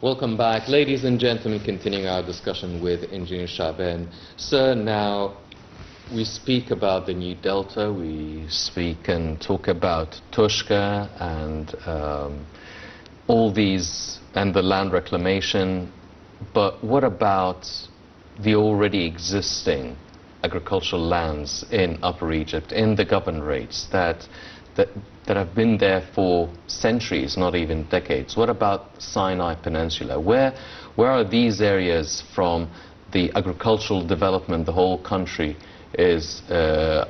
Welcome back. Ladies and gentlemen, continuing our discussion with Engineer Shaaban. Sir, now we speak about the new delta, we speak and talk about Tushka and all these, and the land reclamation, but what about the already existing agricultural lands in Upper Egypt, in the governorates that have been there for centuries, not even decades? What about Sinai Peninsula? Where are these areas from the agricultural development the whole country is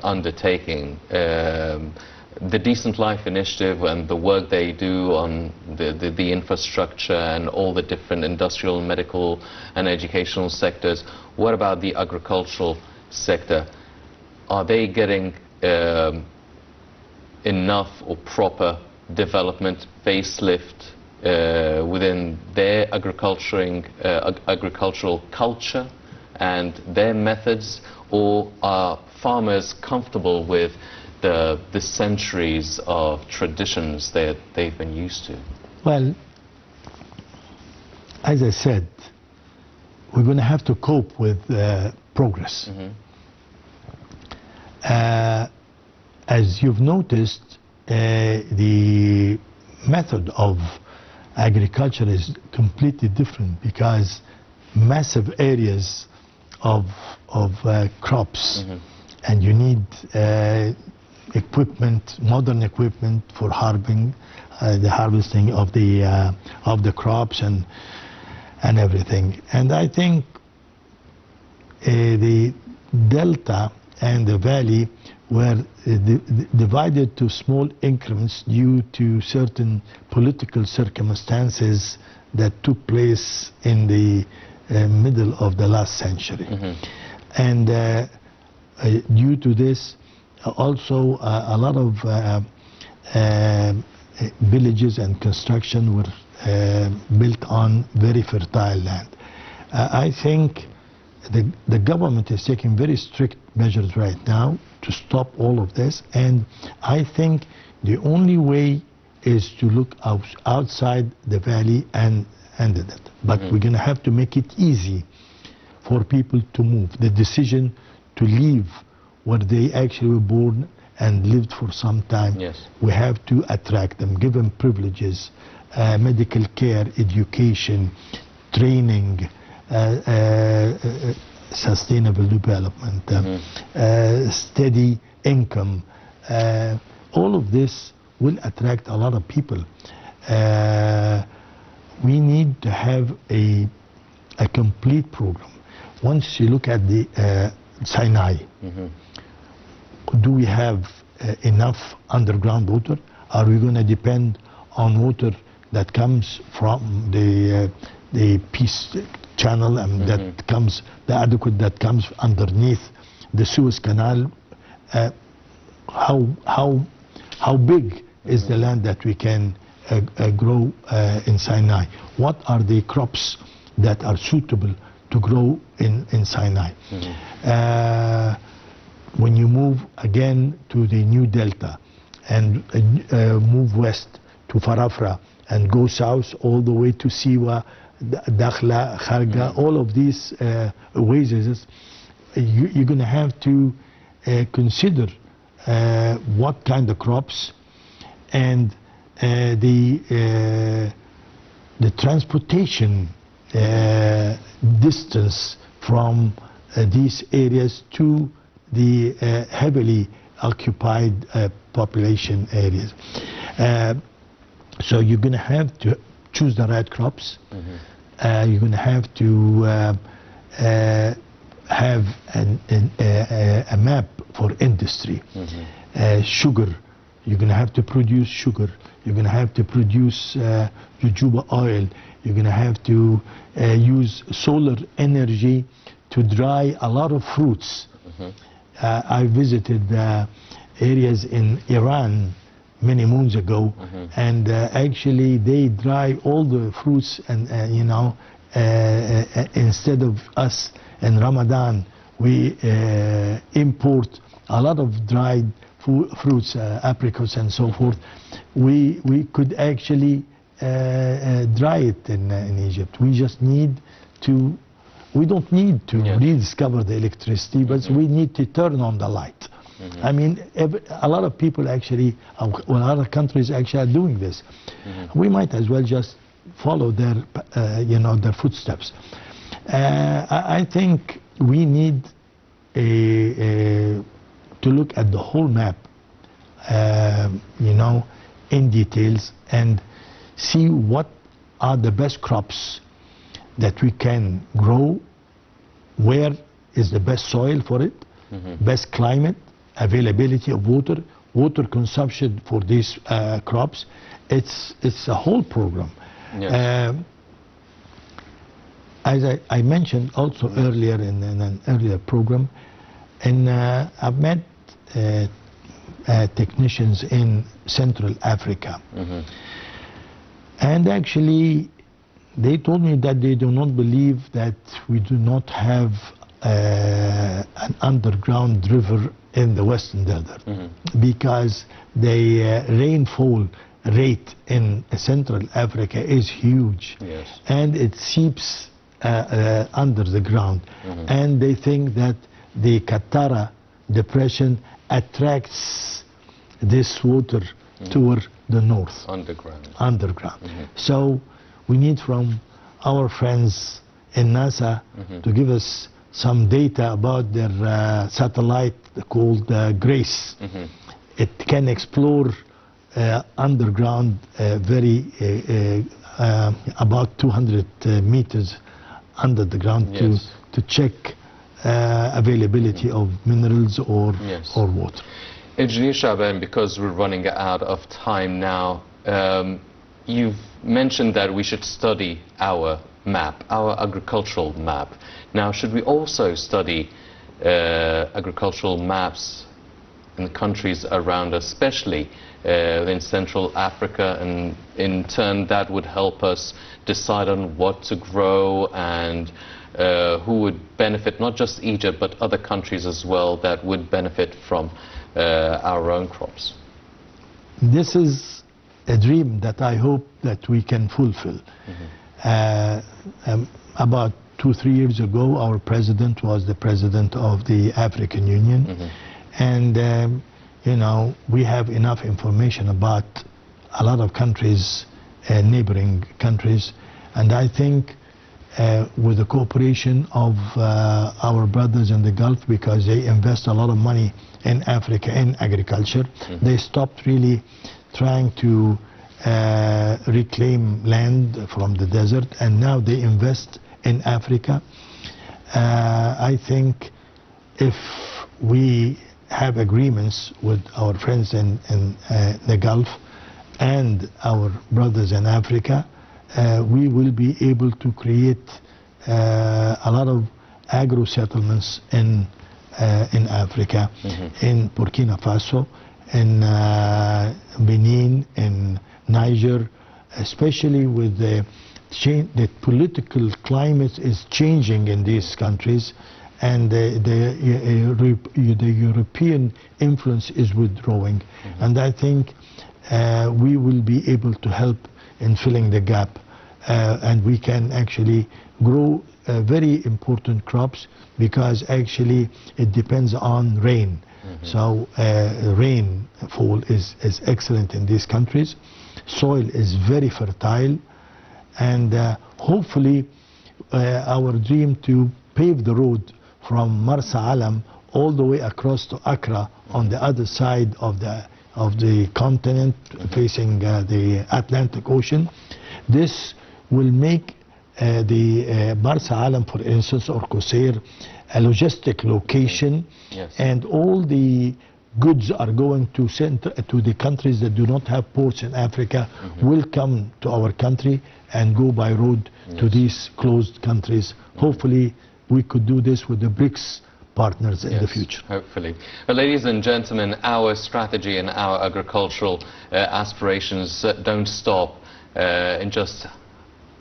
undertaking? The Decent Life Initiative and the work they do on the infrastructure and all the different industrial, medical and educational sectors. What about the agricultural sector? Are they getting enough or proper development, facelift within their agricultural culture and their methods, or are farmers comfortable with the centuries of traditions that they've been used to? Well, as I said, we're going to have to cope with progress. As you've noticed, the method of agriculture is completely different, because massive areas of crops, and you need equipment, modern equipment for the harvesting of the crops and everything. And I think the delta and the valley were divided to small increments due to certain political circumstances that took place in the middle of the last century. And due to this, also a lot of villages and construction were built on very fertile land. I think the government is taking very strict measures right now to stop all of this, and I think the only way is to look outside the valley and the delta. But we're going to have to make it easy for people to move. The decision to leave where they actually were born and lived for some time, we have to attract them, give them privileges, medical care, education, training, sustainable development, steady income. All of this will attract a lot of people. We need to have a complete program. Once you look at the Sinai, do we have enough underground water? Are we going to depend on water that comes from the Peace Channel and that comes, the adequate that comes underneath the Suez Canal? How big is the land that we can grow in Sinai? What are the crops that are suitable to grow in Sinai? When you move again to the new delta and move west to Farafra and go south all the way to Siwa, Dakhla, Kharga, all of these oases, you're going to have to consider what kind of crops and the transportation distance from these areas to the heavily occupied population areas. So you're going to have to choose the right crops. You're going to have to have a map for industry. Sugar, you're going to have to produce sugar. You're going to have to produce jojoba oil. You're going to have to use solar energy to dry a lot of fruits. I visited areas in Iran many moons ago, and actually they dry all the fruits, and instead of us in Ramadan, we import a lot of dried fruits, apricots and so forth. We could actually dry it in Egypt. We just need to, we don't need to Yes. rediscover the electricity, but we need to turn on the light. I mean, a lot of people actually, well, other countries actually are doing this. We might as well just follow their, their footsteps. I think we need to look at the whole map, in details and see what are the best crops that we can grow, where is the best soil for it, best climate, availability of water, water consumption for these crops. It's a whole program. Yes. As I mentioned also earlier in an earlier program, and I've met technicians in Central Africa, and actually they told me that they do not believe that we do not have an underground river in the Western Desert, because the rainfall rate in Central Africa is huge, Yes. and it seeps under the ground, and they think that the Qattara depression attracts this water toward the north, Underground. So we need from our friends in NASA to give us some data about their satellite called GRACE. It can explore underground about 200 meters under the ground, Yes. to check availability of minerals or water. Engineer Shaaban, because we're running out of time now, you've mentioned that we should study our map, our agricultural map. Now, should we also study agricultural maps in the countries around us, especially in Central Africa, and in turn that would help us decide on what to grow and who would benefit, not just Egypt but other countries as well that would benefit from our own crops? This is a dream that I hope that we can fulfill. About 2-3 years ago, our president was the president of the African Union, and we have enough information about a lot of countries, neighboring countries, and I think with the cooperation of our brothers in the Gulf, because they invest a lot of money in Africa in agriculture, they stopped really trying to reclaim land from the desert, and now they invest in Africa. I think if we have agreements with our friends in the Gulf and our brothers in Africa, we will be able to create a lot of agro settlements in Africa, in Burkina Faso, in Benin, in Niger, especially with the political climate is changing in these countries, and the European influence is withdrawing. And I think we will be able to help in filling the gap, and we can actually grow very important crops, because actually it depends on rain. So rainfall is excellent in these countries. Soil is very fertile, and hopefully our dream to pave the road from Marsa Alam all the way across to Accra on the other side of the continent, facing the Atlantic Ocean. This will make the Marsa Alam, for instance, or Qusair, a logistic location, and all the goods are going to the countries that do not have ports in Africa, will come to our country and go by road to these closed countries. Hopefully we could do this with the BRICS partners in the future. Hopefully. Well, ladies and gentlemen, our strategy and our agricultural aspirations don't stop in just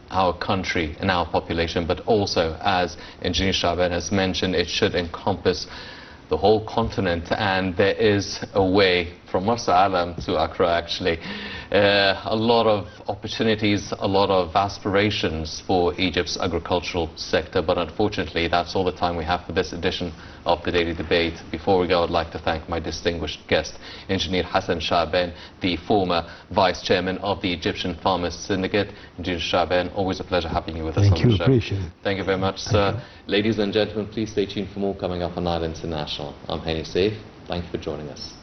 our country and our population, but also, as Engineer Shaaban has mentioned, it should encompass the whole continent, and there is a way from Marsa Alam to Accra, actually. A lot of opportunities, a lot of aspirations for Egypt's agricultural sector, but unfortunately that's all the time we have for this edition of the Daily Debate. Before we go, I'd like to thank my distinguished guest, Engineer Hassan Shaaban, the former Vice Chairman of the Egyptian Farmers Syndicate. Engineer Shaaban, always a pleasure having you with us on the show. Thank you, appreciate it. Thank you very much, sir. Ladies and gentlemen, please stay tuned for more coming up on Nile International. I'm Henny Saif. Thank you for joining us.